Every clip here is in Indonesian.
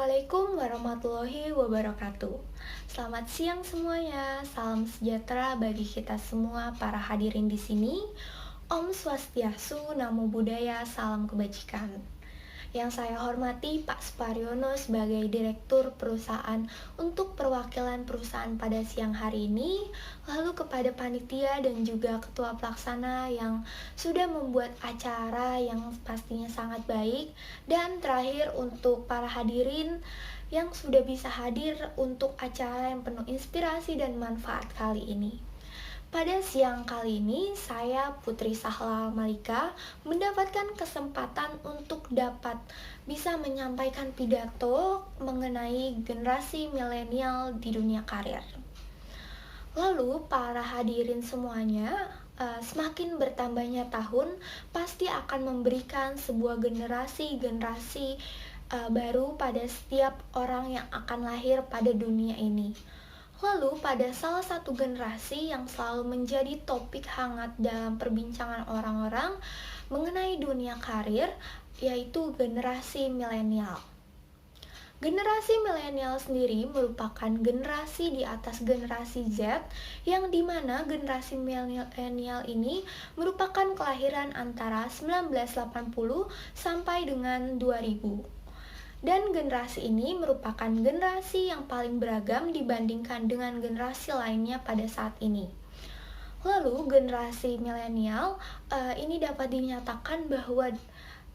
Assalamualaikum warahmatullahi wabarakatuh. Selamat siang semuanya. Salam sejahtera bagi kita semua para hadirin di sini. Om Swastiastu, Namo Buddhaya, salam kebajikan. Yang saya hormati Pak Suparyono sebagai Direktur Perusahaan untuk perwakilan perusahaan pada siang hari ini, lalu kepada panitia dan juga ketua pelaksana yang sudah membuat acara yang pastinya sangat baik, dan terakhir untuk para hadirin yang sudah bisa hadir untuk acara yang penuh inspirasi dan manfaat kali ini. Pada siang kali ini, saya Putri Sahlal Malika mendapatkan kesempatan untuk dapat bisa menyampaikan pidato mengenai generasi milenial di dunia karir. Lalu, para hadirin semuanya, semakin bertambahnya tahun, pasti akan memberikan sebuah generasi baru pada setiap orang yang akan lahir pada dunia ini. Lalu pada salah satu generasi yang selalu menjadi topik hangat dalam perbincangan orang-orang mengenai dunia karir, yaitu generasi milenial. Generasi milenial sendiri merupakan generasi di atas generasi Z, yang dimana generasi milenial ini merupakan kelahiran antara 1980 sampai dengan 2000. Dan generasi ini merupakan generasi yang paling beragam dibandingkan dengan generasi lainnya pada saat ini. Lalu generasi milenial ini dapat dinyatakan bahwa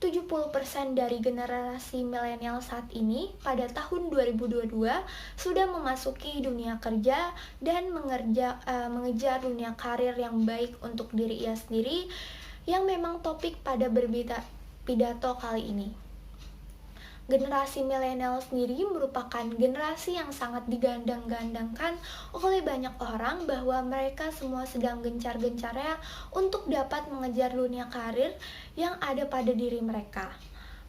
70% dari generasi milenial saat ini pada tahun 2022 sudah memasuki dunia kerja dan mengejar dunia karir yang baik untuk diri ia sendiri, yang memang topik pada pidato kali ini. Generasi milenial sendiri merupakan generasi yang sangat digandang-gandangkan oleh banyak orang bahwa mereka semua sedang gencar-gencarnya untuk dapat mengejar dunia karir yang ada pada diri mereka.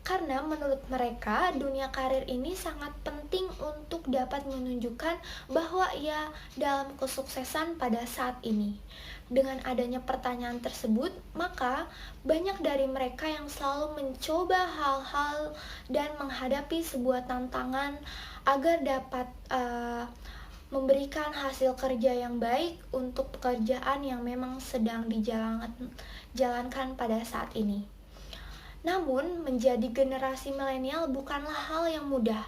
Karena menurut mereka, dunia karir ini sangat penting untuk dapat menunjukkan bahwa ia dalam kesuksesan pada saat ini. Dengan adanya pertanyaan tersebut, maka banyak dari mereka yang selalu mencoba hal-hal dan menghadapi sebuah tantangan agar dapat memberikan hasil kerja yang baik untuk pekerjaan yang memang sedang dijalankan pada saat ini. Namun, menjadi generasi milenial bukanlah hal yang mudah,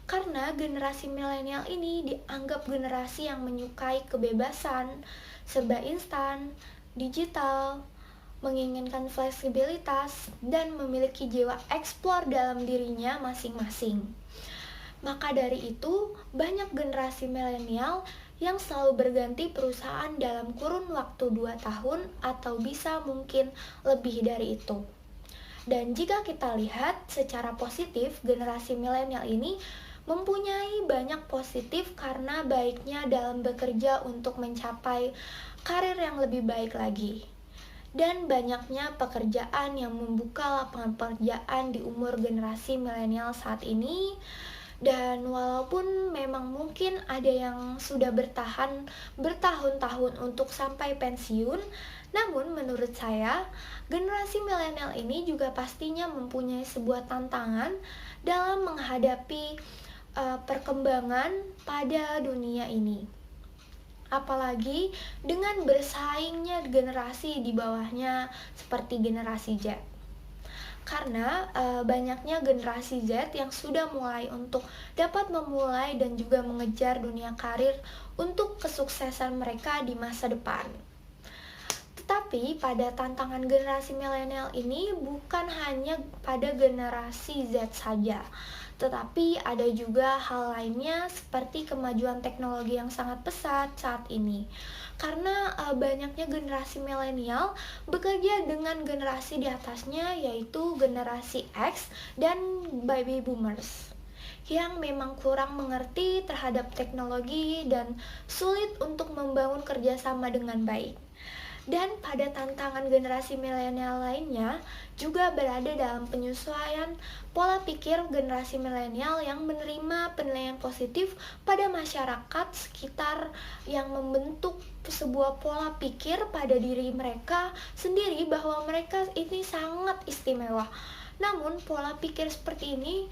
karena generasi milenial ini dianggap generasi yang menyukai kebebasan, serba instan, digital, menginginkan fleksibilitas, dan memiliki jiwa eksplor dalam dirinya masing-masing. Maka dari itu, banyak generasi milenial yang selalu berganti perusahaan dalam kurun waktu 2 tahun atau bisa mungkin lebih dari itu. Dan jika kita lihat secara positif, generasi milenial ini mempunyai banyak positif karena baiknya dalam bekerja untuk mencapai karir yang lebih baik lagi. Dan banyaknya pekerjaan yang membuka lapangan pekerjaan di umur generasi milenial saat ini. Dan walaupun memang mungkin ada yang sudah bertahan bertahun-tahun untuk sampai pensiun, namun menurut saya, generasi milenial ini juga pastinya mempunyai sebuah tantangan dalam menghadapi perkembangan pada dunia ini. Apalagi dengan bersaingnya generasi di bawahnya seperti generasi Z. Karena banyaknya generasi Z yang sudah mulai untuk dapat memulai dan juga mengejar dunia karir untuk kesuksesan mereka di masa depan. Tetapi pada tantangan generasi milenial ini bukan hanya pada generasi Z saja, tetapi ada juga hal lainnya seperti kemajuan teknologi yang sangat pesat saat ini. Karena banyaknya generasi milenial bekerja dengan generasi di atasnya, yaitu generasi X dan baby boomers, yang memang kurang mengerti terhadap teknologi dan sulit untuk membangun kerjasama dengan baik. Dan pada tantangan generasi milenial lainnya juga berada dalam penyesuaian pola pikir generasi milenial yang menerima penilaian positif pada masyarakat sekitar, yang membentuk sebuah pola pikir pada diri mereka sendiri bahwa mereka ini sangat istimewa. Namun pola pikir seperti ini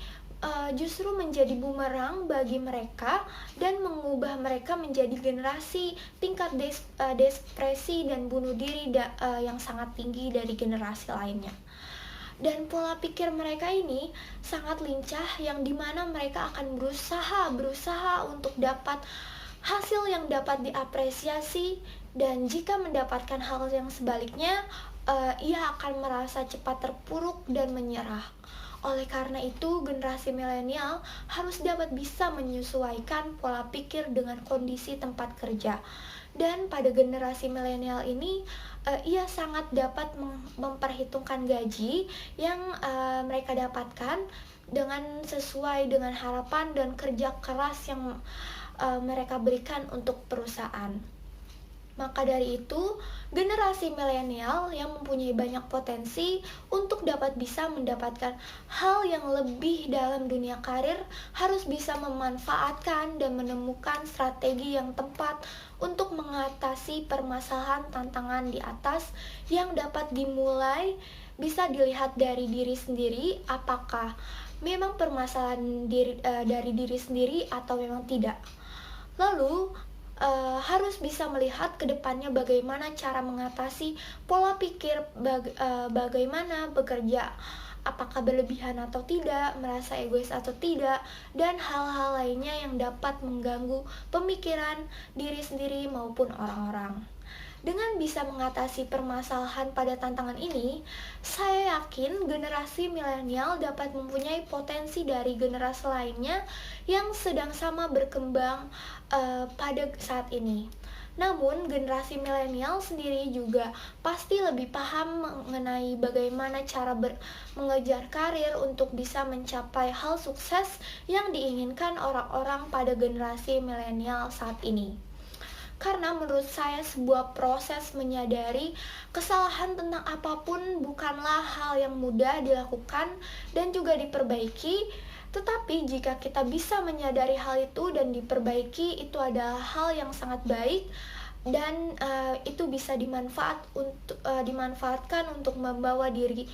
justru menjadi bumerang bagi mereka dan mengubah mereka menjadi generasi tingkat depresi dan bunuh diri yang sangat tinggi dari generasi lainnya. Dan pola pikir mereka ini sangat lincah, yang dimana mereka akan berusaha untuk dapat hasil yang dapat diapresiasi, dan jika mendapatkan hal yang sebaliknya, ia akan merasa cepat terpuruk dan menyerah. Oleh karena itu, generasi milenial harus dapat bisa menyesuaikan pola pikir dengan kondisi tempat kerja. Dan pada generasi milenial ini, ia sangat dapat memperhitungkan gaji yang mereka dapatkan dengan sesuai dengan harapan dan kerja keras yang mereka berikan untuk perusahaan. Maka dari itu, generasi milenial yang mempunyai banyak potensi untuk dapat bisa mendapatkan hal yang lebih dalam dunia karir harus bisa memanfaatkan dan menemukan strategi yang tepat untuk mengatasi permasalahan tantangan di atas yang dapat dimulai. Bisa dilihat dari diri sendiri, apakah memang permasalahan dari diri sendiri atau memang tidak. Lalu harus bisa melihat ke depannya bagaimana cara mengatasi pola pikir, bagaimana bekerja, apakah berlebihan atau tidak, merasa egois atau tidak, dan hal-hal lainnya yang dapat mengganggu pemikiran diri sendiri maupun orang-orang. Dengan bisa mengatasi permasalahan pada tantangan ini, saya yakin generasi milenial dapat mempunyai potensi dari generasi lainnya yang sedang sama berkembang pada saat ini. Namun, generasi milenial sendiri juga pasti lebih paham mengenai bagaimana cara mengejar karir untuk bisa mencapai hal sukses yang diinginkan orang-orang pada generasi milenial saat ini. Karena menurut saya sebuah proses menyadari kesalahan tentang apapun bukanlah hal yang mudah dilakukan dan juga diperbaiki. Tetapi jika kita bisa menyadari hal itu dan diperbaiki, itu adalah hal yang sangat baik, dan itu bisa dimanfaatkan untuk membawa diri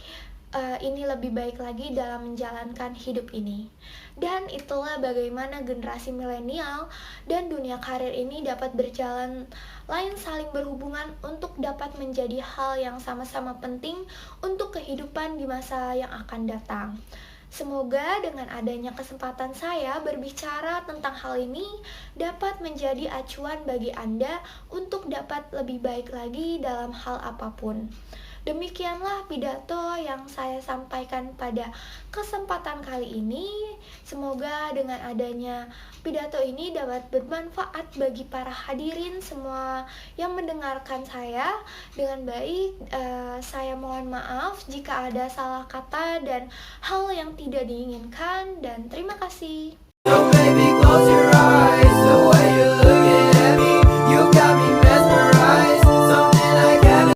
ini lebih baik lagi dalam menjalankan hidup ini. Dan itulah bagaimana generasi milenial dan dunia karir ini dapat berjalan lain saling berhubungan untuk dapat menjadi hal yang sama-sama penting untuk kehidupan di masa yang akan datang. Semoga dengan adanya kesempatan saya berbicara tentang hal ini dapat menjadi acuan bagi Anda untuk dapat lebih baik lagi dalam hal apapun. Demikianlah pidato yang saya sampaikan pada kesempatan kali ini. Semoga dengan adanya pidato ini dapat bermanfaat bagi para hadirin semua yang mendengarkan saya dengan baik. Saya mohon maaf jika ada salah kata dan hal yang tidak diinginkan, dan terima kasih.